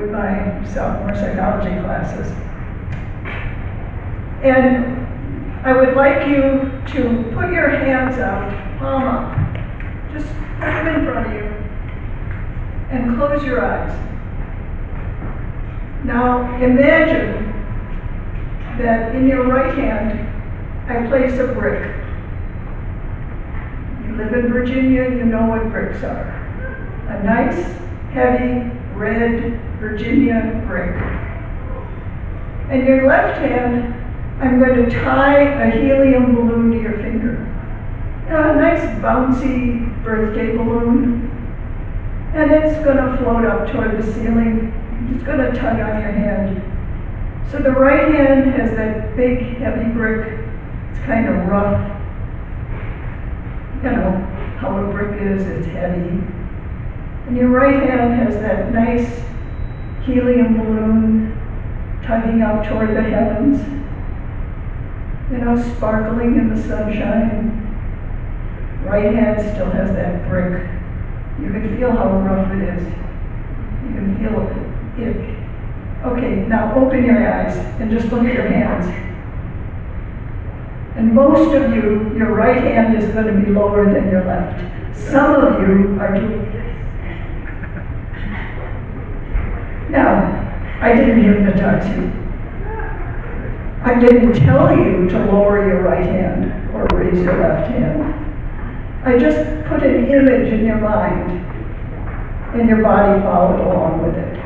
with my sophomore psychology classes. And I would like you to put your hands out, palm up. Just put them in front of you and close your eyes. Now imagine that in your right hand I place a brick. You live in Virginia, you know what bricks are. A nice, heavy, red Virginia brick. And your left hand, I'm going to tie a helium balloon to your finger. You know, a nice bouncy birthday balloon. And it's going to float up toward the ceiling. It's going to tug on your hand. So the right hand has that big, heavy brick. It's kind of rough. You know how a brick is, it's heavy. And your right hand has that nice helium balloon tugging up toward the heavens. You know, sparkling in the sunshine. Right hand still has that brick. You can feel how rough it is. You can feel it. Okay, now open your eyes and just look at your hands. And most of you, your right hand is going to be lower than your left. Some of you are doing this. Now, I didn't hypnotize you. I didn't tell you to lower your right hand or raise your left hand. I just put an image in your mind, and your body followed along with it.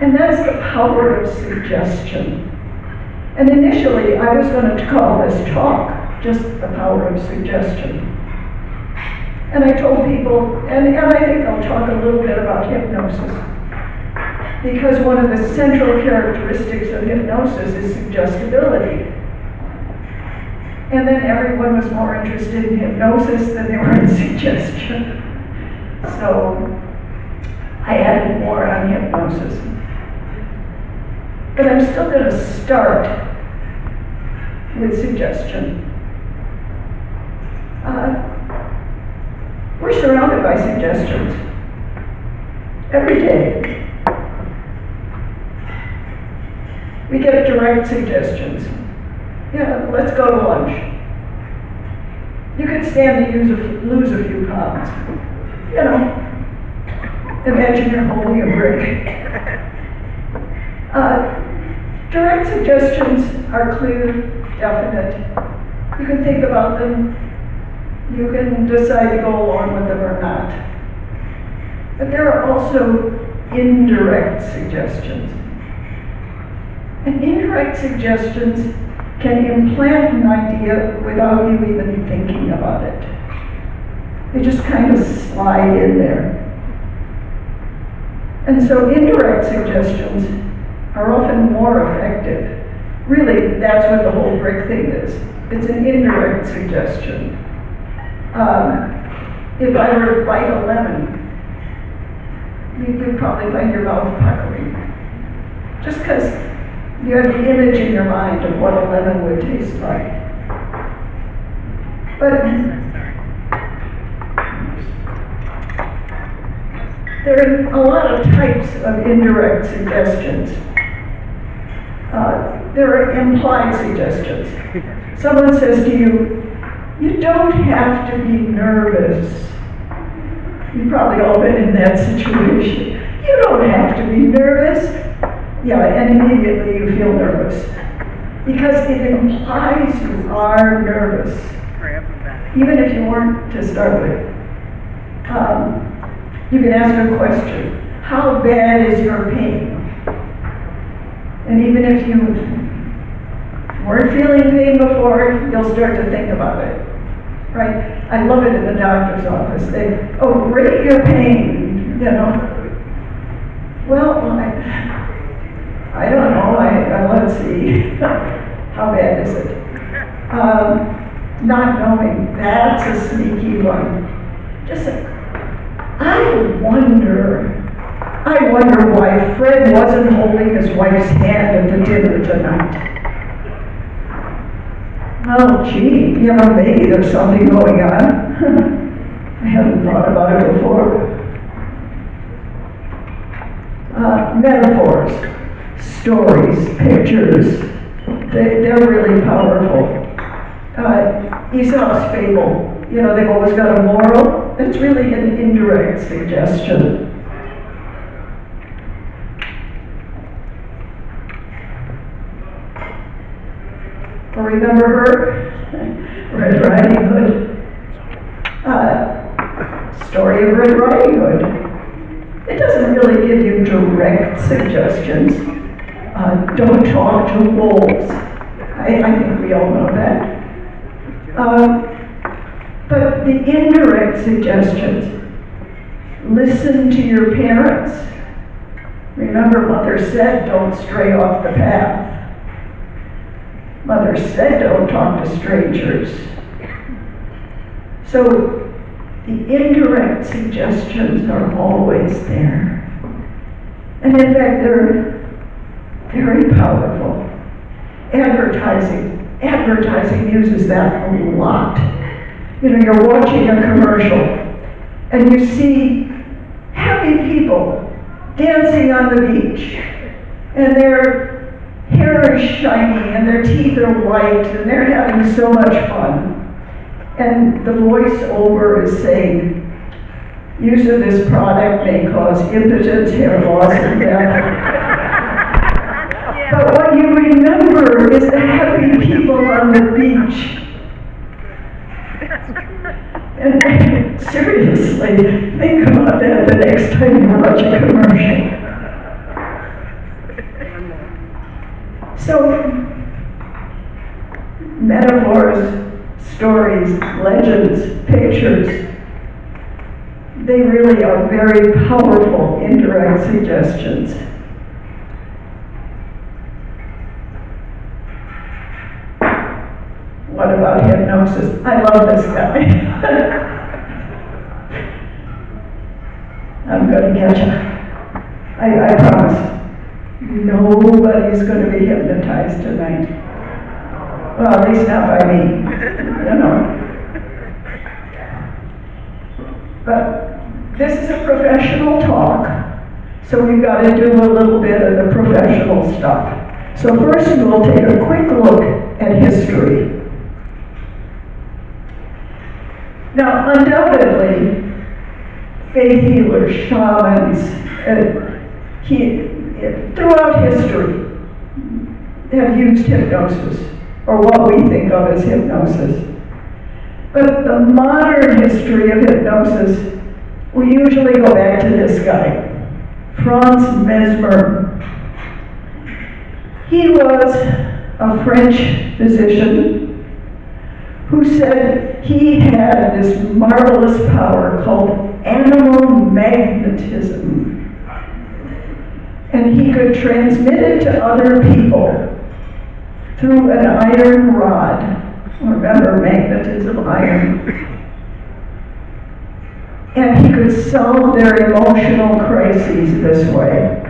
And that's the power of suggestion. And initially, I was going to call this talk just the power of suggestion. And I told people, and I think I'll talk a little bit about hypnosis, because one of the central characteristics of hypnosis is suggestibility. And then everyone was more interested in hypnosis than they were in suggestion. So I added more on hypnosis. But I'm still going to start with suggestion. We're surrounded by suggestions every day. We get direct suggestions. Yeah, let's go to lunch. You could stand to lose a few pounds. You know, imagine you're holding a brick. Direct suggestions are clear, definite. You can think about them. You can decide to go along with them or not. But there are also indirect suggestions. And indirect suggestions can implant an idea without you even thinking about it. They just kind of slide in there. And so indirect suggestions are often more effective. Really, that's what the whole brick thing is. It's an indirect suggestion. If I were to bite a lemon, you'd probably find your mouth puckering. Just because you have the image in your mind of what a lemon would taste like. But there are a lot of types of indirect suggestions. There are implied suggestions. Someone says to you, you don't have to be nervous. You've probably all been in that situation. You don't have to be nervous. Yeah, and immediately you feel nervous. Because it implies you are nervous. Even if you weren't to start with. You can ask a question. How bad is your pain? And even if you weren't feeling pain before, you'll start to think about it. Right? I love it in the doctor's office. They, rate your pain, you know. Well, I don't know. Let's see. How bad is it? Not knowing. That's a sneaky one. Just say, I wonder why Fred wasn't holding his wife's hand at the dinner tonight. Oh, gee, maybe there's something going on. I hadn't thought about it before. Metaphors, stories, pictures, they're really powerful. Aesop's fable, they've always got a moral. It's really an indirect suggestion. Remember her? Red Riding Hood. Story of Red Riding Hood. It doesn't really give you direct suggestions. Don't talk to wolves. I think we all know that. But the indirect suggestions, listen to your parents. Remember, Mother said don't stray off the path. Mother said don't talk to strangers. So the indirect suggestions are always there. And in fact, they're very powerful. Advertising uses that a lot. You're watching a commercial and you see happy people dancing on the beach, and their hair is shiny and their teeth are white and they're having so much fun. And the voiceover is saying, use of this product may cause impotence, hair loss, and death. But what you remember is the happy people on the beach. And seriously, think about that the next time you watch a commercial. So, metaphors, stories, legends, pictures, they really are very powerful indirect suggestions. What about hypnosis? I love this guy. I'm going to catch him. I promise. Nobody's going to be hypnotized tonight. Well, at least not by me, But this is a professional talk, so we've got to do a little bit of the professional stuff. So first we'll take a quick look at history. Now, undoubtedly, faith healers, shamans, throughout history have used hypnosis, or what we think of as hypnosis. But the modern history of hypnosis, we usually go back to this guy, Franz Mesmer. He was a French physician who said he had this marvelous power called animal magnetism. And he could transmit it to other people through an iron rod. Remember, magnetism, iron. And he could solve their emotional crises this way.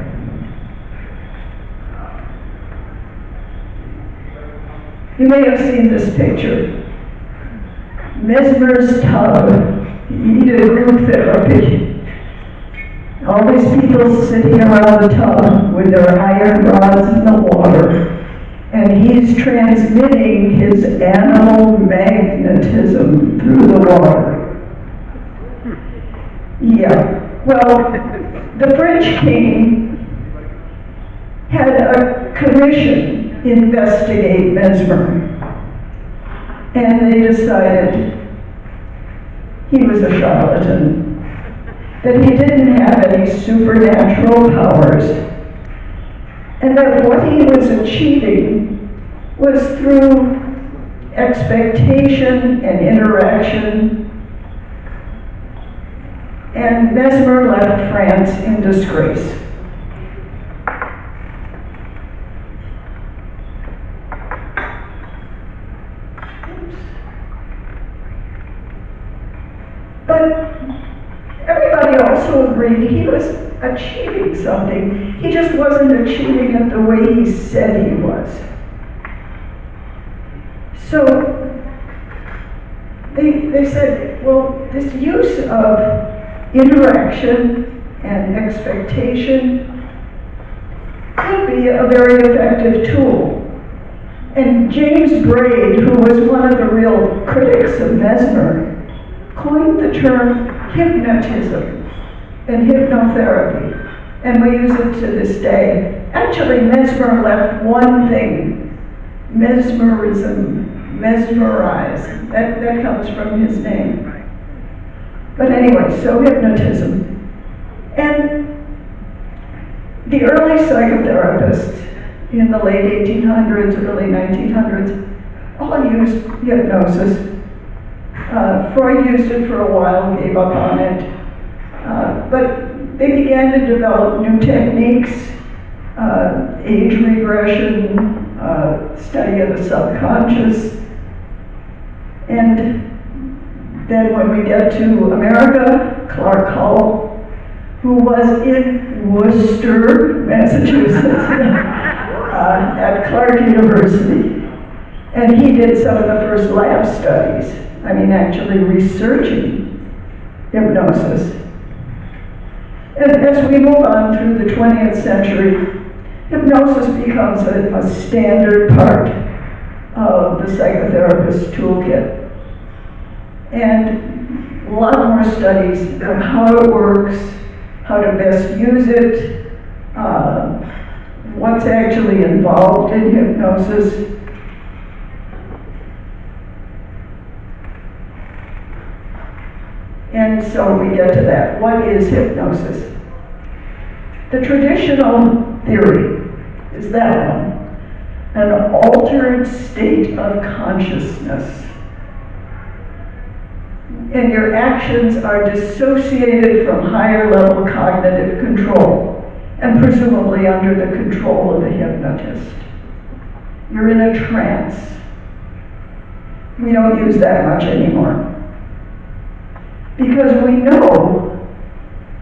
You may have seen this picture. Mesmer's tub. He did group therapy. All these people sitting around the tub with their iron rods in the water. And he's transmitting his animal magnetism through the water. Yeah. Well, the French king had a commission investigate Mesmer. And they decided he was a charlatan, that he didn't have any supernatural powers, and that what he was achieving was through expectation and interaction. And Mesmer left France in disgrace. But everybody also agreed he was achieving something. He just wasn't achieving it the way he said he was. So they said, well, this use of interaction and expectation might be a very effective tool. And James Braid, who was one of the real critics of Mesmer, coined the term hypnotism and hypnotherapy, and we use it to this day. Actually, Mesmer left one thing: mesmerism, mesmerize. That comes from his name. But anyway, so hypnotism. And the early psychotherapists in the late 1800s, early 1900s, all used hypnosis. Freud used it for a while, gave up on it. But they began to develop new techniques, age regression, study of the subconscious. And then when we get to America, Clark Hull, who was in Worcester, Massachusetts, at Clark University. And he did some of the first lab studies, actually researching hypnosis. And as we move on through the 20th century, hypnosis becomes a standard part of the psychotherapist's toolkit. And a lot more studies of how it works, how to best use it, what's actually involved in hypnosis. And so we get to that. What is hypnosis? The traditional theory is that one: an altered state of consciousness. And your actions are dissociated from higher level cognitive control, and presumably under the control of the hypnotist. You're in a trance. We don't use that much anymore, because we know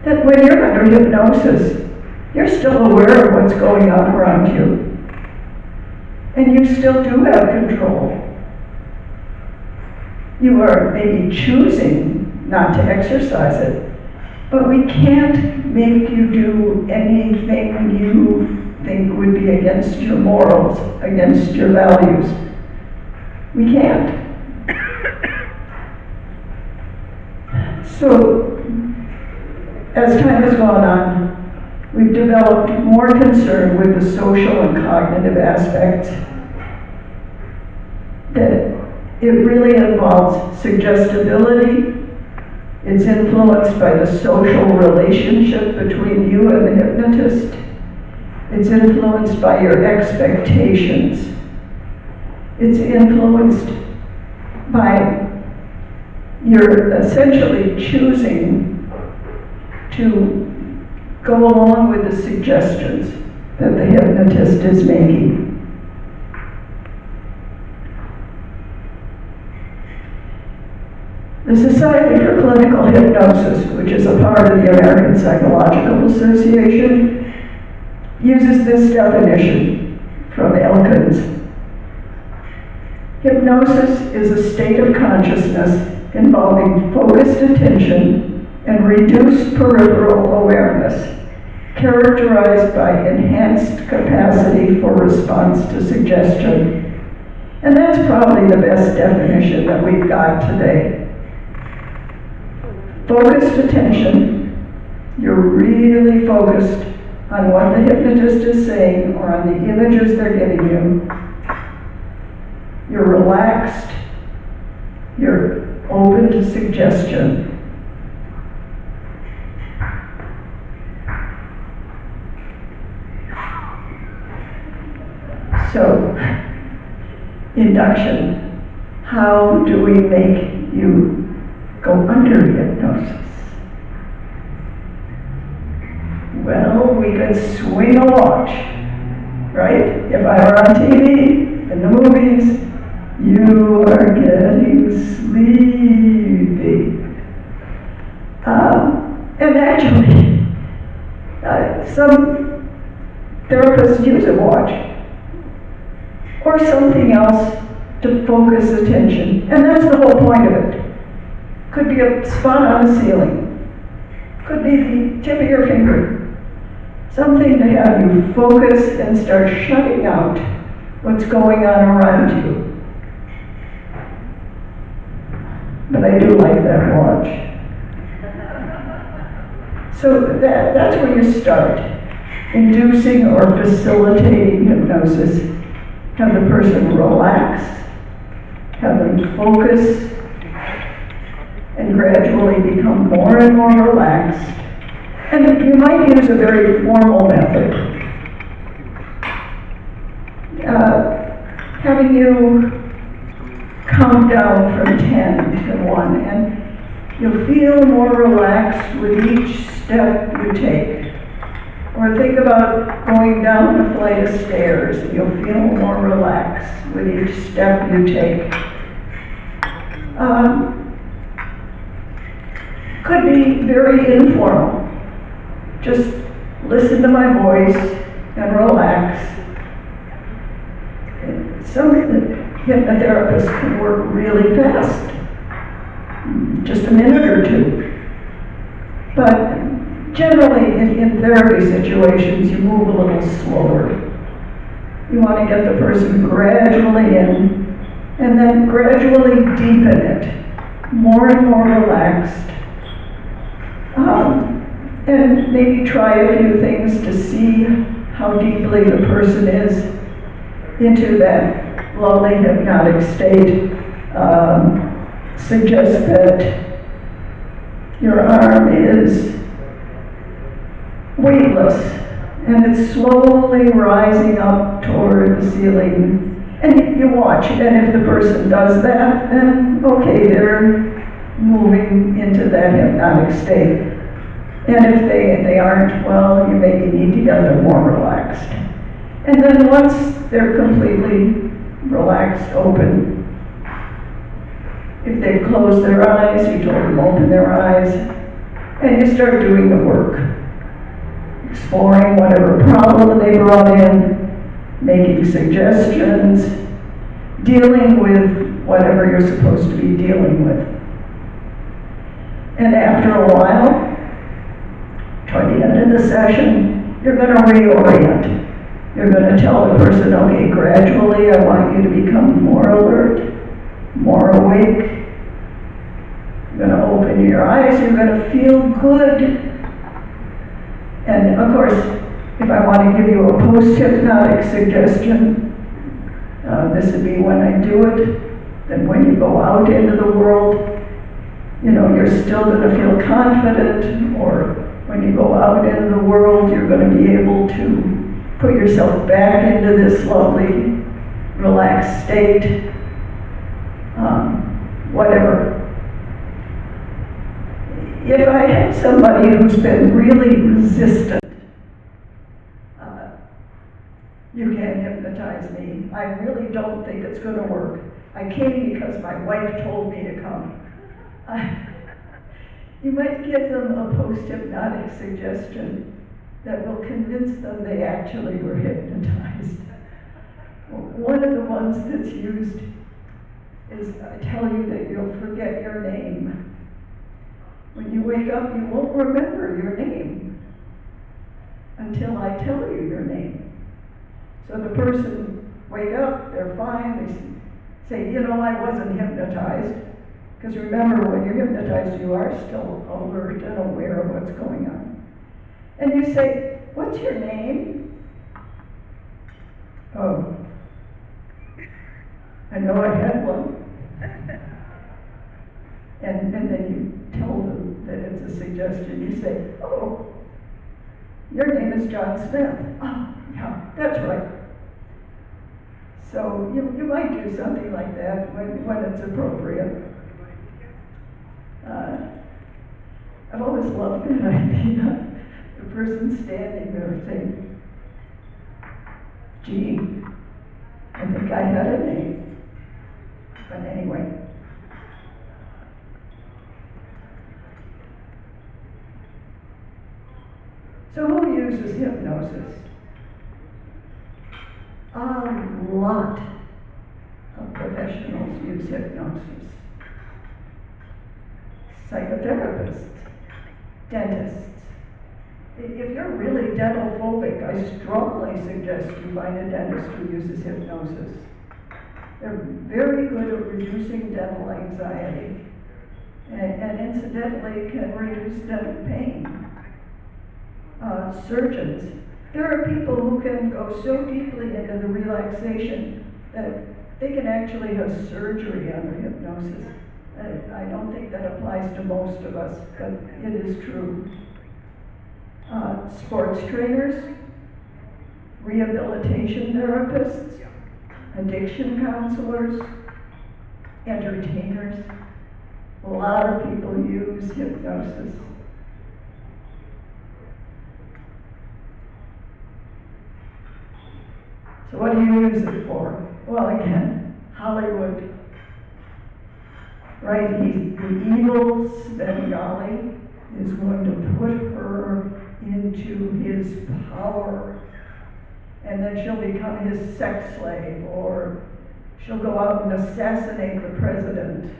that when you're under hypnosis, you're still aware of what's going on around you, and you still do have control. You are maybe choosing not to exercise it, but we can't make you do anything you think would be against your morals, against your values. We can't. So, as time has gone on, we've developed more concern with the social and cognitive aspects, that it really involves suggestibility. It's influenced by the social relationship between you and the hypnotist. It's influenced by your expectations. It's influenced by your essentially choosing to go along with the suggestions that the hypnotist is making. The Society for Clinical Hypnosis, which is a part of the American Psychological Association, uses this definition from Elkins. Hypnosis is a state of consciousness involving focused attention and reduced peripheral awareness, characterized by enhanced capacity for response to suggestion. And that's probably the best definition that we've got today. Focused attention, you're really focused on what the hypnotist is saying or on the images they're giving you. You're relaxed, you're open to suggestion. So, induction. How do we make you go under hypnosis? Well, we could swing a watch, right? If I were on TV, in the movies, you are getting sleepy. And actually, some therapists use a watch or something else to focus attention. And that's the whole point of it. Could be a spot on the ceiling. Could be the tip of your finger. Something to have you focus and start shutting out what's going on around you. But I do like that watch. So that's where you start. Inducing or facilitating hypnosis. Have the person relax, have them focus, and gradually become more and more relaxed. And you might use a very formal method. Having you count down from 10 to 1, and you'll feel more relaxed with each step you take. Or think about going down a flight of stairs, and you'll feel more relaxed with each step you take. Could be very informal. Just listen to my voice and relax. Some hypnotherapists can work really fast, just a minute or two. But generally in therapy situations, you move a little slower. You want to get the person gradually in, and then gradually deepen it, more and more relaxed. And maybe try a few things to see how deeply the person is into that lovely hypnotic state. Suggest that your arm is weightless and it's slowly rising up toward the ceiling. And you watch, and if the person does that, then okay, they're moving into that hypnotic state. And if they aren't, well, you maybe need to get them more relaxed. And then once they're completely relaxed, open, if they've closed their eyes, you told them open their eyes, and you start doing the work. Exploring whatever problem they brought in, making suggestions, dealing with whatever you're supposed to be dealing with. And after a while, toward the end of the session, you're going to reorient. You're going to tell the person, okay, gradually I want you to become more alert, more awake. You're going to open your eyes, you're going to feel good. And of course, if I want to give you a post-hypnotic suggestion, this would be when I do it, then when you go out into the world, you know, you're still going to feel confident, or when you go out into the world, you're going to be able to put yourself back into this lovely, relaxed state, whatever. If I have somebody who's been really resistant, you can't hypnotize me. I really don't think it's going to work. I came because my wife told me to come. You might give them a post-hypnotic suggestion that will convince them they actually were hypnotized. One of the ones that's used is, I tell you that you'll forget your name. When you wake up, you won't remember your name until I tell you your name. So the person wake up, they're fine, they say, you know, I wasn't hypnotized. Because remember, when you're hypnotized, you are still alert and aware of what's going on. And you say, what's your name? Oh, I know I had one. And then you tell them that it's a suggestion. You say, oh, your name is John Smith. Oh, yeah, that's right. So you might do something like that when it's appropriate. I've always loved that idea. The person standing there saying, gee, I think I had a name. But anyway. So who uses hypnosis? A lot of professionals use hypnosis. Psychotherapists, dentists, If you're really dental phobic, I strongly suggest you find a dentist who uses hypnosis. They're very good at reducing dental anxiety, and incidentally can reduce dental pain. Surgeons, there are people who can go so deeply into the relaxation that they can actually have surgery under hypnosis. I don't think that applies to most of us, but it is true. Sports trainers, rehabilitation therapists, addiction counselors, entertainers. A lot of people use hypnosis. So what do you use it for? Well, again, Hollywood. Right, the evil Svengali is going to put her into his power, and then she'll become his sex slave, or she'll go out and assassinate the president.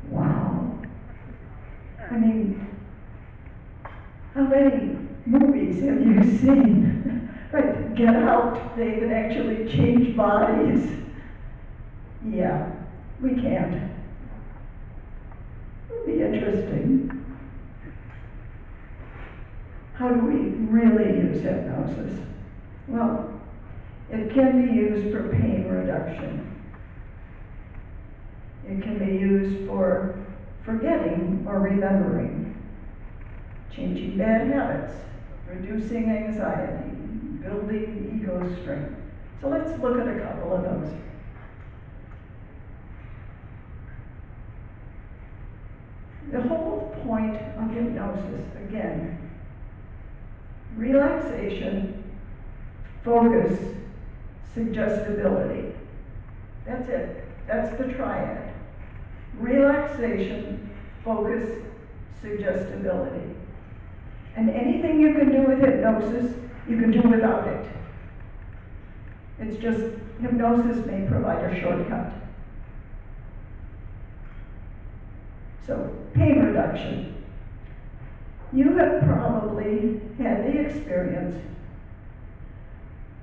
Wow. I mean, how many movies have you seen? Right, Get Out, they can actually change bodies. Yeah, we can't. It'll be interesting. How do we really use hypnosis? Well, it can be used for pain reduction. It can be used for forgetting or remembering, changing bad habits, reducing anxiety, building ego strength. So let's look at a couple of those. The whole point of hypnosis, again, relaxation, focus, suggestibility. That's it. That's the triad. Relaxation, focus, suggestibility. And anything you can do with hypnosis, you can do without it. It's just hypnosis may provide a shortcut. So, pain reduction. You have probably had the experience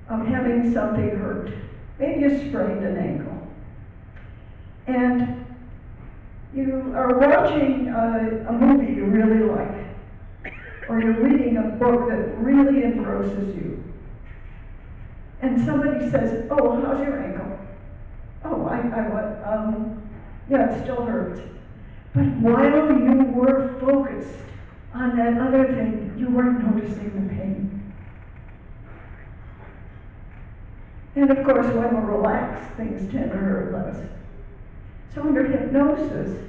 of having something hurt. Maybe you sprained an ankle. And you are watching a movie you really like, or you're reading a book that really engrosses you. And somebody says, "Oh, how's your ankle?" "Oh, yeah, it still hurts." But while you were focused on that other thing, you weren't noticing the pain. And of course, when we're relaxed, things tend to hurt less. So under hypnosis,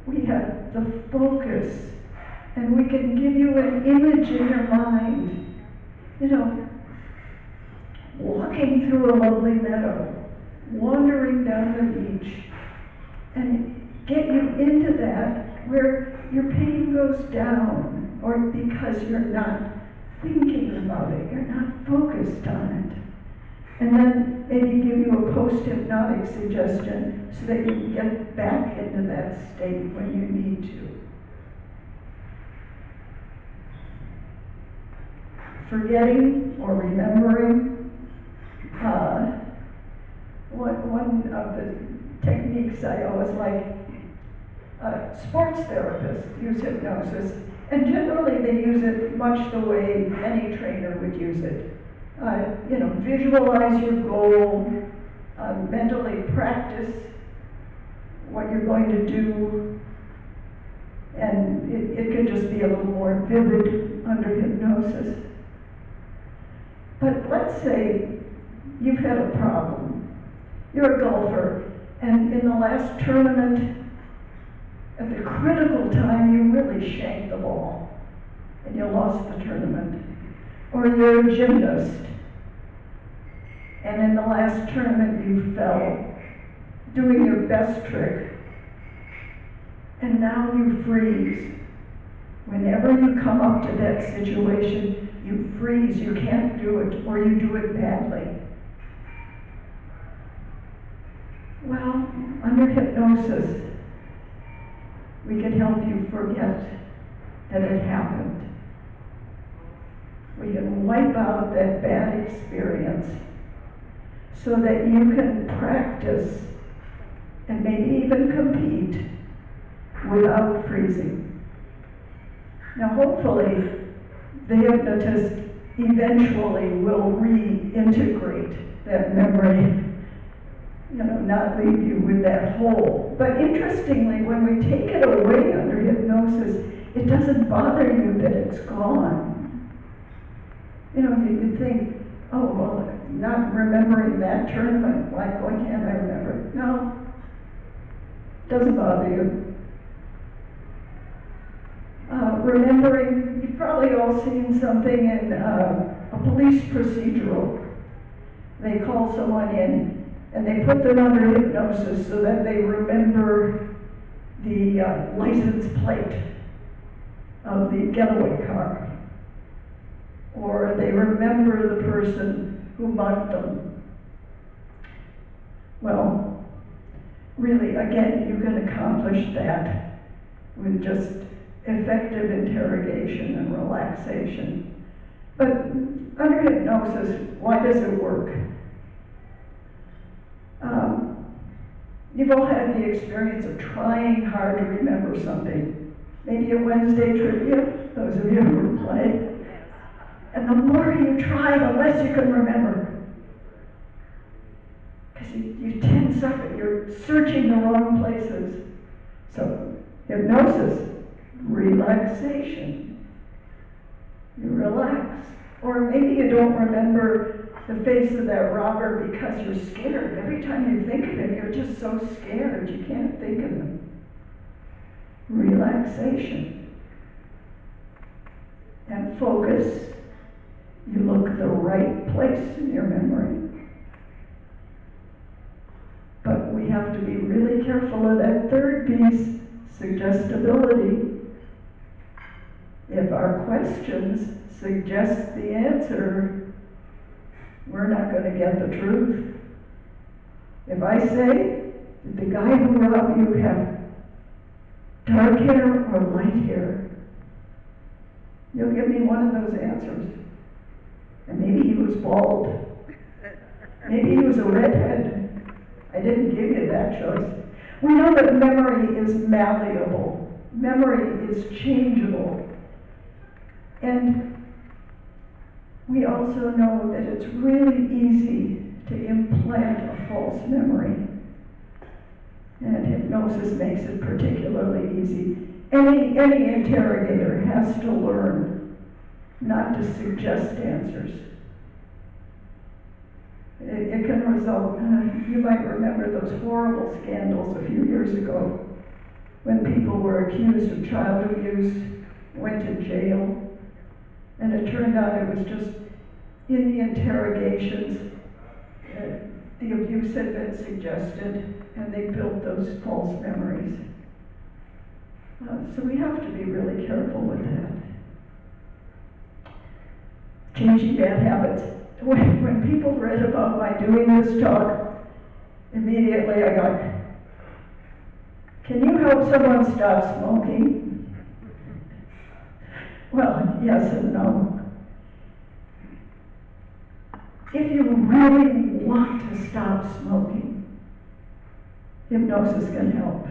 we have the focus, and we can give you an image in your mind. You know, walking through a lovely meadow, wandering down the beach, and get you into that where your pain goes down, or because you're not thinking about it, you're not focused on it. And then maybe give you a post-hypnotic suggestion so that you can get back into that state when you need to. Forgetting or remembering. One of the techniques I always like, sports therapists use hypnosis, and generally they use it much the way any trainer would use it. Visualize your goal, mentally practice what you're going to do, and it can just be a little more vivid under hypnosis. But let's say you've had a problem. You're a golfer, and in the last tournament, at the critical time, you really shanked the ball, and you lost the tournament. Or you're a gymnast, and in the last tournament you fell, doing your best trick, and now you freeze. Whenever you come up to that situation, you freeze, you can't do it, or you do it badly. Well, under hypnosis, we can help you forget that it happened. We can wipe out that bad experience so that you can practice and maybe even compete without freezing. Now hopefully the hypnotist eventually will reintegrate that memory, not leave you with that hole. But interestingly, when we take it away under hypnosis, it doesn't bother you that it's gone. You think, oh, well, not remembering that tournament, why can't I remember it? No, it doesn't bother you. Remembering, you've probably all seen something in a police procedural. They call someone in and they put them under hypnosis so that they remember the license plate of the getaway car. Or they remember the person who mugged them. Well, really, again, you can accomplish that with just effective interrogation and relaxation. But under hypnosis, why does it work? You've all had the experience of trying hard to remember something. Maybe a Wednesday trivia, those of you who play. And the more you try, the less you can remember. Because you tense up and you're searching the wrong places. So, hypnosis, relaxation. You relax. Or maybe you don't remember the face of that robber because you're scared. Every time you think of him, you're just so scared you can't think of him. Relaxation. And focus. You look the right place in your memory. But we have to be really careful of that third piece, suggestibility. If our questions suggest the answer, we're not going to get the truth. If I say, did the guy who robbed you have dark hair or light hair? You'll give me one of those answers. And maybe he was bald. Maybe he was a redhead. I didn't give you that choice. We know that memory is malleable. Memory is changeable. And we also know that it's really easy to implant a false memory. And hypnosis makes it particularly easy. Any interrogator has to learn not to suggest answers. It can result, you might remember those horrible scandals a few years ago when people were accused of child abuse, went to jail, and it turned out it was just in the interrogations, the abuse had been suggested, and they built those false memories. So we have to be really careful with that. Changing bad habits. When people read about my doing this talk, immediately I got, can you help someone stop smoking? Well, yes and no. If you really want to stop smoking, hypnosis can help.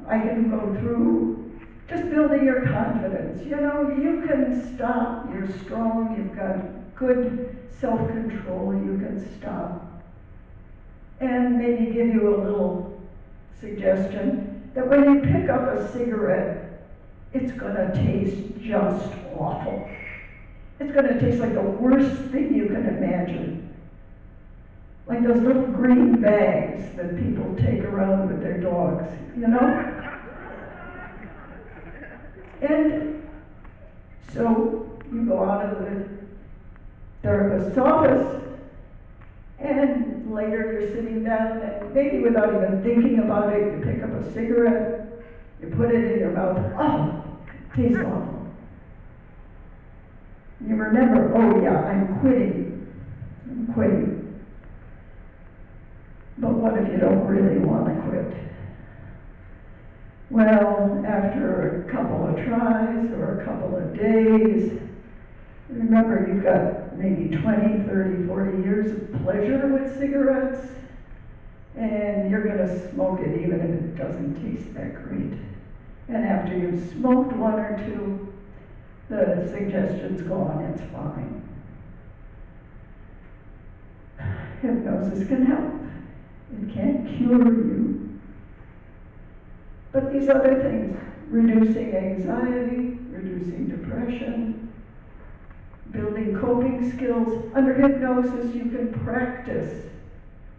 I can go through just building your confidence. You can stop, you're strong, you've got good self-control, you can stop. And maybe give you a little suggestion that when you pick up a cigarette, it's gonna taste just awful. It's gonna taste like the worst thing you can imagine. Like those little green bags that people take around with their dogs, And so you go out of the therapist's office, and later you're sitting down, and maybe without even thinking about it, you pick up a cigarette, you put it in your mouth, oh, it tastes awful. And you remember, oh yeah, I'm quitting. But what if you don't really want to quit? Well, after a couple of tries or a couple of days, remember you've got maybe 20, 30, 40 years of pleasure with cigarettes, and you're going to smoke it even if it doesn't taste that great. And after you've smoked one or two, the suggestion's gone, it's fine. Hypnosis can help. It can't cure you. But these other things, reducing anxiety, reducing depression, building coping skills. Under hypnosis, you can practice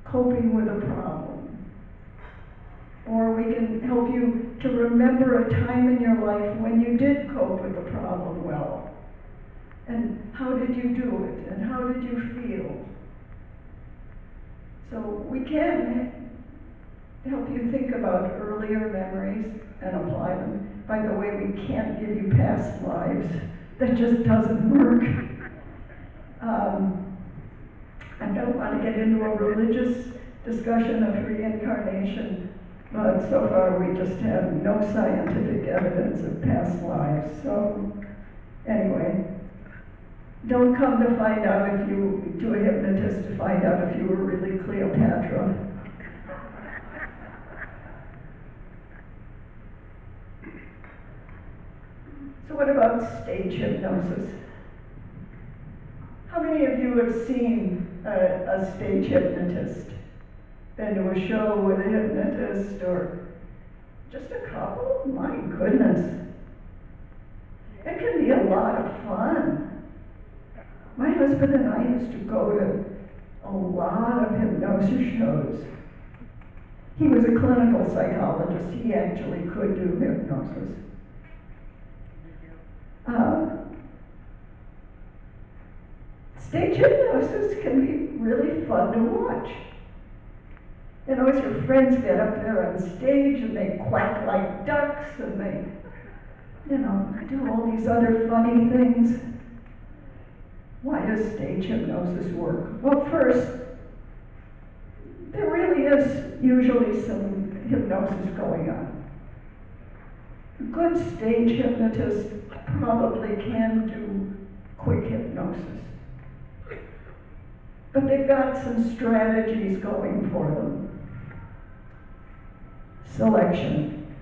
coping with a problem. Or we can help you to remember a time in your life when you did cope with the problem well. And how did you do it? And how did you feel? So we can help you think about earlier memories and apply them. By the way, we can't give you past lives. That just doesn't work. I don't want to get into a religious discussion of reincarnation, but so far we just have no scientific evidence of past lives. So anyway, don't come to find out if you, to a hypnotist to find out if you were really Cleopatra. So what about stage hypnosis? How many of you have seen a stage hypnotist? Been to a show with a hypnotist, or just a couple? My goodness. It can be a lot of fun. My husband and I used to go to a lot of hypnosis shows. He was a clinical psychologist. He actually could do hypnosis. Stage hypnosis can be really fun to watch. You know, as your friends get up there on stage and they quack like ducks and they, you know, do all these other funny things. Why does stage hypnosis work? Well, first, there really is usually some hypnosis going on. A good stage hypnotist probably can do quick hypnosis. But they've got some strategies going for them. Selection.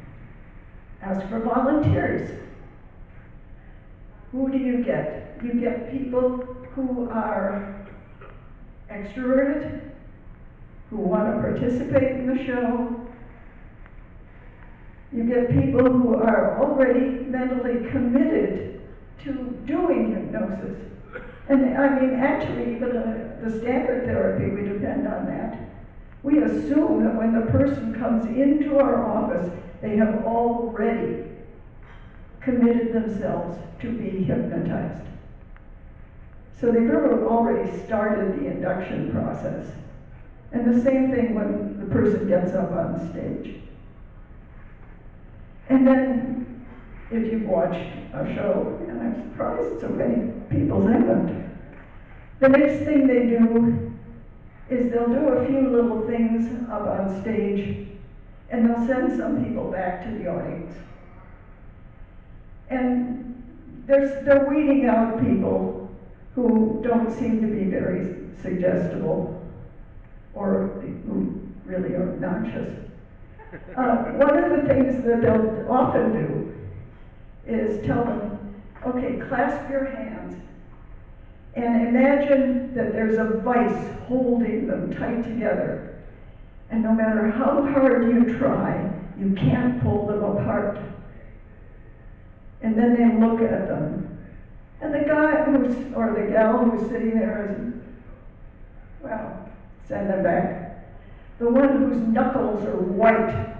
Ask for volunteers. Who do you get? You get people who are extroverted, who want to participate in the show. You get people who are already mentally committed to doing hypnosis. And I mean, actually, even the standard therapy, we depend on that. We assume that when the person comes into our office, they have already committed themselves to be hypnotized. So they've already started the induction process. And the same thing when the person gets up on stage. And then, if you've watched a show, and I'm surprised so many people haven't, the next thing they do is they'll do a few little things up on stage, and they'll send some people back to the audience. And they're weeding out people who don't seem to be very suggestible or who really are obnoxious. One of the things that they'll often do is tell them, okay, clasp your hands and imagine that there's a vice holding them tight together. And no matter how hard you try, you can't pull them apart. And then they look at them. And the guy or the gal who's sitting there is, well, send them back. The one whose knuckles are white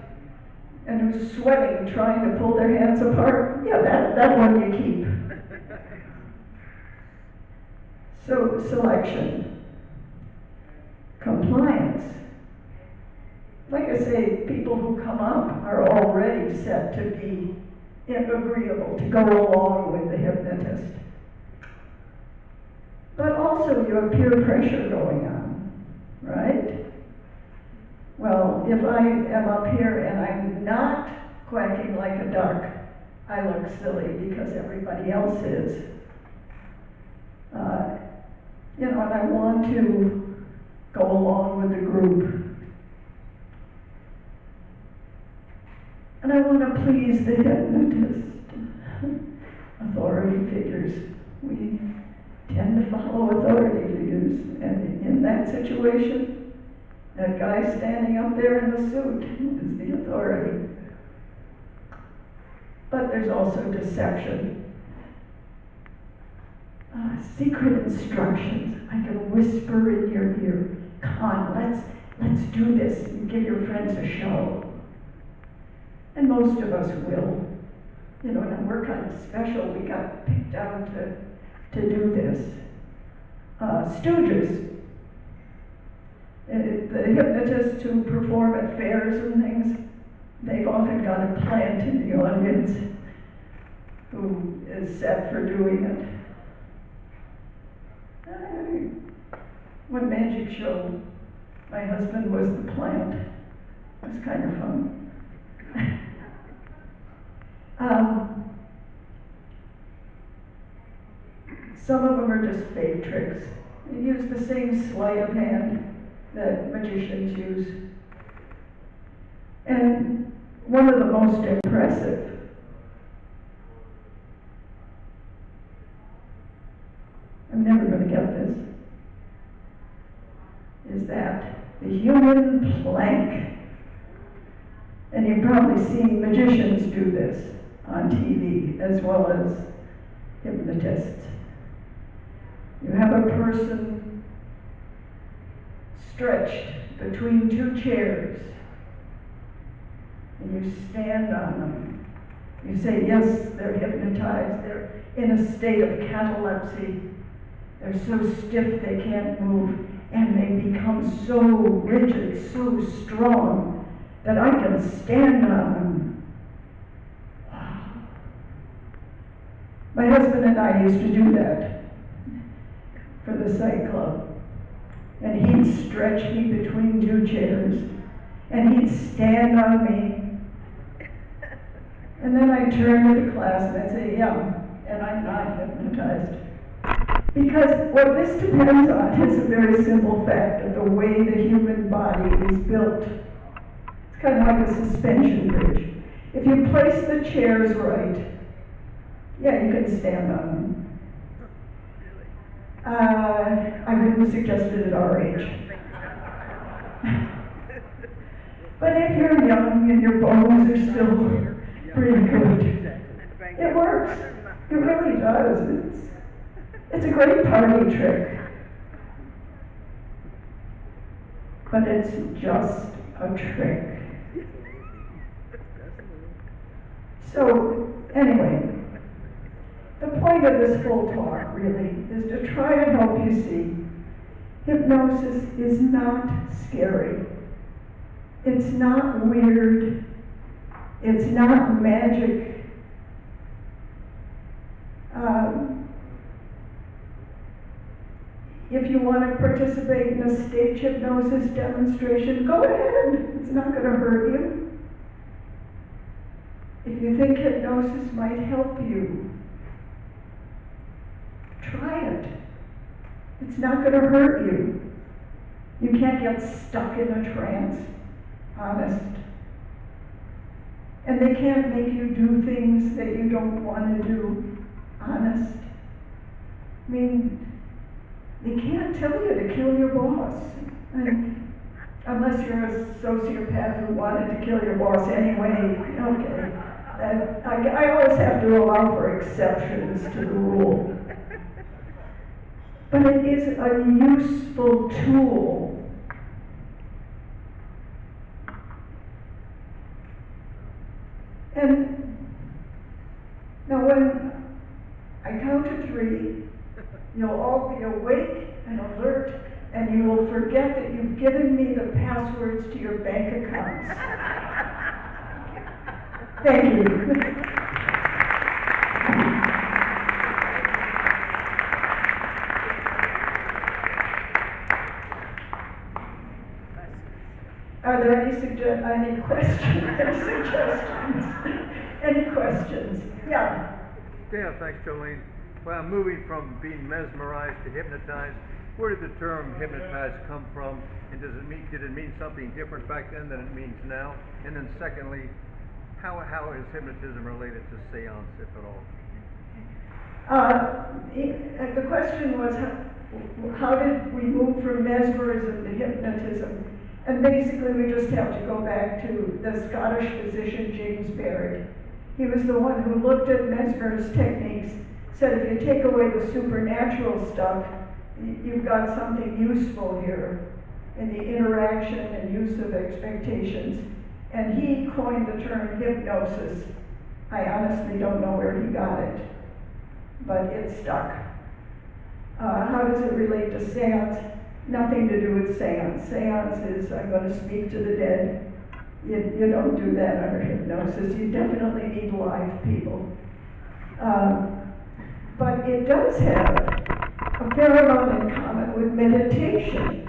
and who's sweating trying to pull their hands apart, yeah, that one you keep. So, selection. Compliance. Like I say, people who come up are already set to be agreeable, to go along with the hypnotist. But also you have peer pressure going on, right? Well, if I am up here and I'm not quacking like a duck, I look silly because everybody else is. You know, and I want to go along with the group. And I want to please the hypnotist. Authority figures. We tend to follow authority figures. And in that situation, that guy standing up there in the suit is the authority. But there's also deception. Secret instructions. I can whisper in your ear, come on, let's do this and give your friends a show. And most of us will. You know, and we're kind of special. We got picked out to do this. Stooges. The hypnotists who perform at fairs and things, they've often got a plant in the audience who is set for doing it. One magic show, my husband was the plant. It was kind of fun. Some of them are just fake tricks. They use the same sleight of hand that magicians use. And one of the most impressive, I'm never going to get this, is that the human plank. And you've probably seen magicians do this on TV as well as hypnotists. You have a person stretched between two chairs and you stand on them. You say, yes, they're hypnotized, they're in a state of catalepsy, they're so stiff they can't move, and they become so rigid, so strong, that I can stand on them. Wow. My husband and I used to do that for the Sight Club. And he'd stretch me between two chairs, and he'd stand on me. And then I'd turn to the class and I'd say, yeah, and I'm not hypnotized. Because what this depends on is a very simple fact of the way the human body is built. It's kind of like a suspension bridge. If you place the chairs right, yeah, you can stand on them. I wouldn't suggest it at our age. But if you're young and your bones are still pretty good, it works. It really does. It's a great party trick. But it's just a trick. So, anyway, the point of this whole talk, really, is to try to help you see hypnosis is not scary. It's not weird. It's not magic. If you want to participate in a stage hypnosis demonstration, go ahead. It's not going to hurt you. If you think hypnosis might help you, try it. It's not going to hurt you. You can't get stuck in a trance, honest. And they can't make you do things that you don't want to do, honest. I mean, they can't tell you to kill your boss. Unless you're a sociopath who wanted to kill your boss anyway, okay. I always have to allow for exceptions to the rule. But it is a useful tool. And now when I count to 3, you'll all be awake and alert, and you will forget that you've given me the passwords to your bank accounts. Thank you. Are there any suggestions? any questions, any suggestions? Any questions? Yeah. Yeah, thanks, Jolene. Well, moving from being mesmerized to hypnotized, where did the term hypnotized come from? And did it mean something different back then than it means now? And then secondly, how is hypnotism related to seance, if at all? The question was, how did we move from mesmerism to hypnotism? And basically, we just have to go back to the Scottish physician James Baird. He was the one who looked at Mesmer's techniques, said if you take away the supernatural stuff, you've got something useful here in the interaction and use of expectations. And he coined the term hypnosis. I honestly don't know where he got it, but it stuck. How does it relate to seance? Nothing to do with seance. Seance is, I'm going to speak to the dead. You don't do that under hypnosis. You definitely need live people. But it does have a fair amount in common with meditation.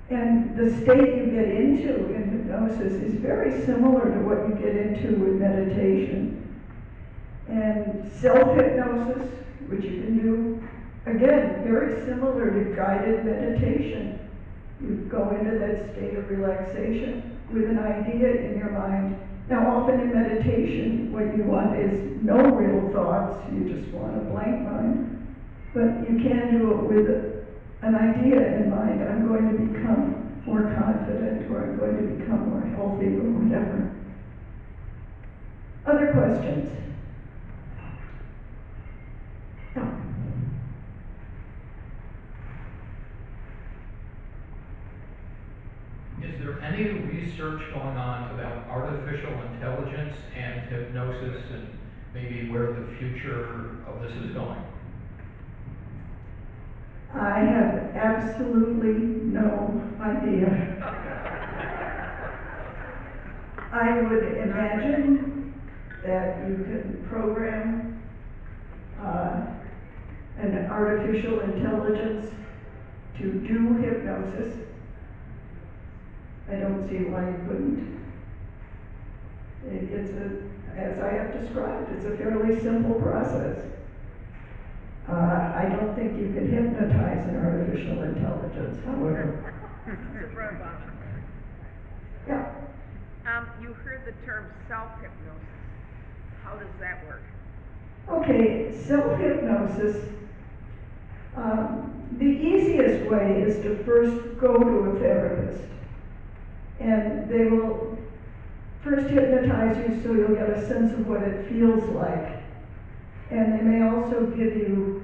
And the state you get into in hypnosis is very similar to what you get into with meditation. And self-hypnosis, which you can do, again, very similar to guided meditation. You go into that state of relaxation with an idea in your mind. Now, often in meditation, what you want is no real thoughts. You just want a blank mind. But you can do it with an idea in mind. I'm going to become more confident, or I'm going to become more healthy, or whatever. Other questions? No. Is there any research going on about artificial intelligence and hypnosis, and maybe where the future of this is going? I have absolutely no idea. I would imagine that you can program an artificial intelligence to do hypnosis. I don't see why you couldn't. As I have described, it's a fairly simple process. I don't think you can hypnotize an artificial intelligence, however. It's a robot. Yeah. You heard the term self-hypnosis. How does that work? Okay, self-hypnosis, the easiest way is to first go to a therapist. And they will first hypnotize you so you'll get a sense of what it feels like. And they may also give you,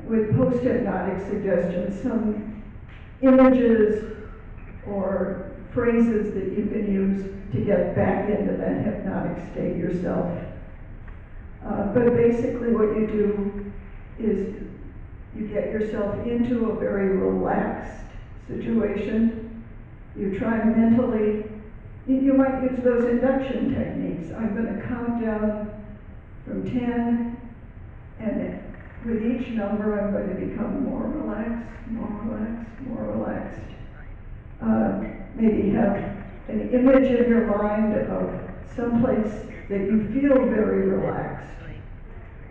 with post-hypnotic suggestions, some images or phrases that you can use to get back into that hypnotic state yourself. But basically what you do is you get yourself into a very relaxed situation. You try mentally, you might use those induction techniques. I'm going to count down from 10, and with each number I'm going to become more relaxed, more relaxed, more relaxed. Maybe have an image in your mind of someplace that you feel very relaxed.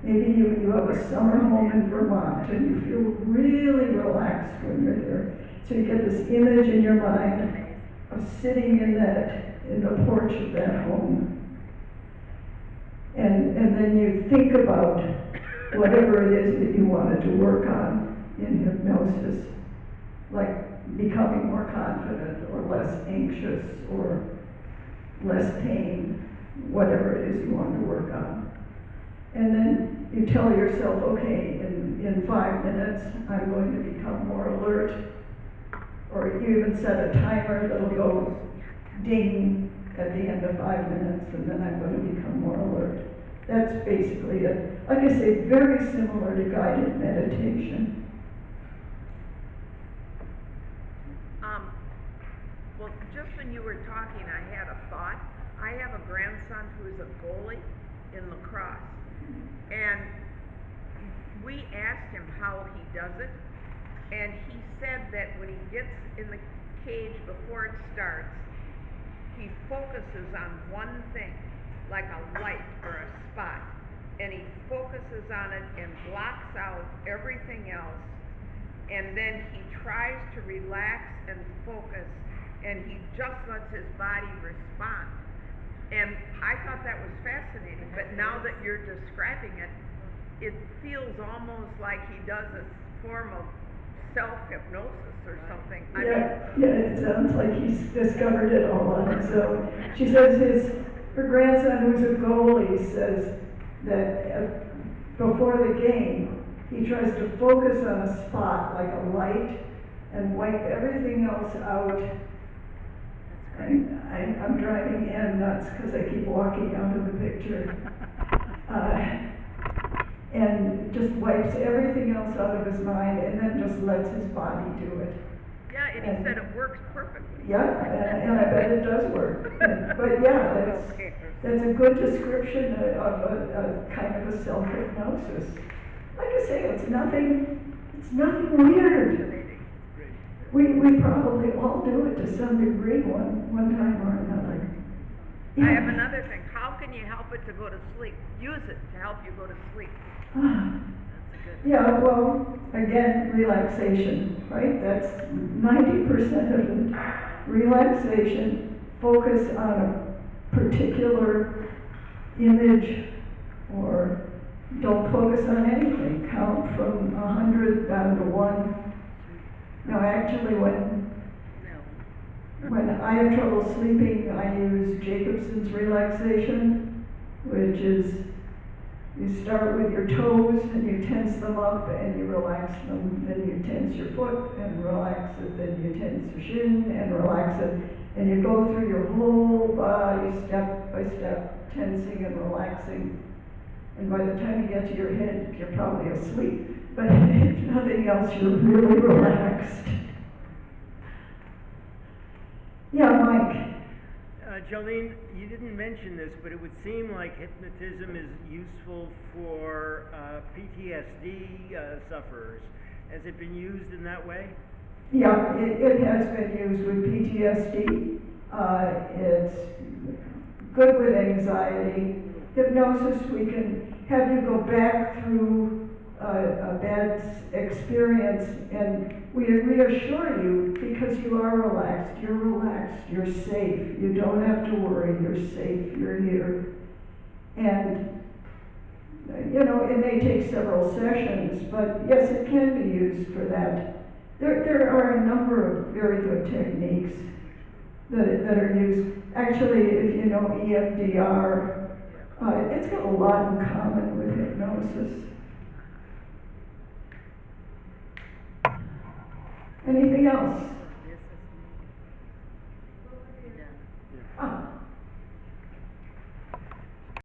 Maybe you have a summer home in Vermont and you feel really relaxed when you're there. So you get this image in your mind of sitting in the porch of that home. And then you think about whatever it is that you wanted to work on in hypnosis, like becoming more confident or less anxious or less pain, whatever it is you want to work on. And then you tell yourself, okay, in 5 minutes, I'm going to become more alert. Or you even set a timer that'll go ding at the end of 5 minutes, and then I'm going to become more alert. That's basically it. Like I say, very similar to guided meditation. Well, just when you were talking, I had a thought. I have a grandson who's a goalie in lacrosse. And we asked him how he does it. And he said that when he gets in the cage before it starts, he focuses on one thing, like a light or a spot, and he focuses on it and blocks out everything else, and then he tries to relax and focus, and he just lets his body respond. And I thought that was fascinating, but now that you're describing it, it feels almost like he does a form of self-hypnosis or something. Yeah, it sounds like he's discovered it all on his own. She says her grandson, who's a goalie, says that before the game, he tries to focus on a spot like a light and wipe everything else out. And I'm driving Ann nuts because I keep walking out of the picture. And just wipes everything else out of his mind and then just lets his body do it. Yeah, and he said it works perfectly. Yeah, and I bet it does work. But yeah, that's a good description of a kind of a self-hypnosis. Like I say, it's nothing weird. We probably all do it to some degree one time or another. I have another thing. How can you help it to go to sleep? Use it to help you go to sleep. Yeah, well, again, relaxation, right? That's 90% of it. Relaxation, focus on a particular image, or don't focus on anything. Count from 100 down to 1. Now, actually, when I have trouble sleeping, I use Jacobson's relaxation, which is you start with your toes and you tense them up and you relax them. Then you tense your foot and relax it. Then you tense your shin and relax it. And you go through your whole body step by step, tensing and relaxing. And by the time you get to your head, you're probably asleep. But if nothing else, you're really relaxed. Yeah, Mike. Jolene, you didn't mention this, but it would seem like hypnotism is useful for PTSD sufferers. Has it been used in that way? Yeah, it has been used with PTSD. It's good with anxiety. Hypnosis, we can have you go back through a bad experience, and we reassure you because you are relaxed, you're safe, you don't have to worry, you're safe, you're here. And it may take several sessions, but yes, it can be used for that. There are a number of very good techniques that are used. Actually, if you know EMDR, it's got a lot in common with hypnosis. Anything else?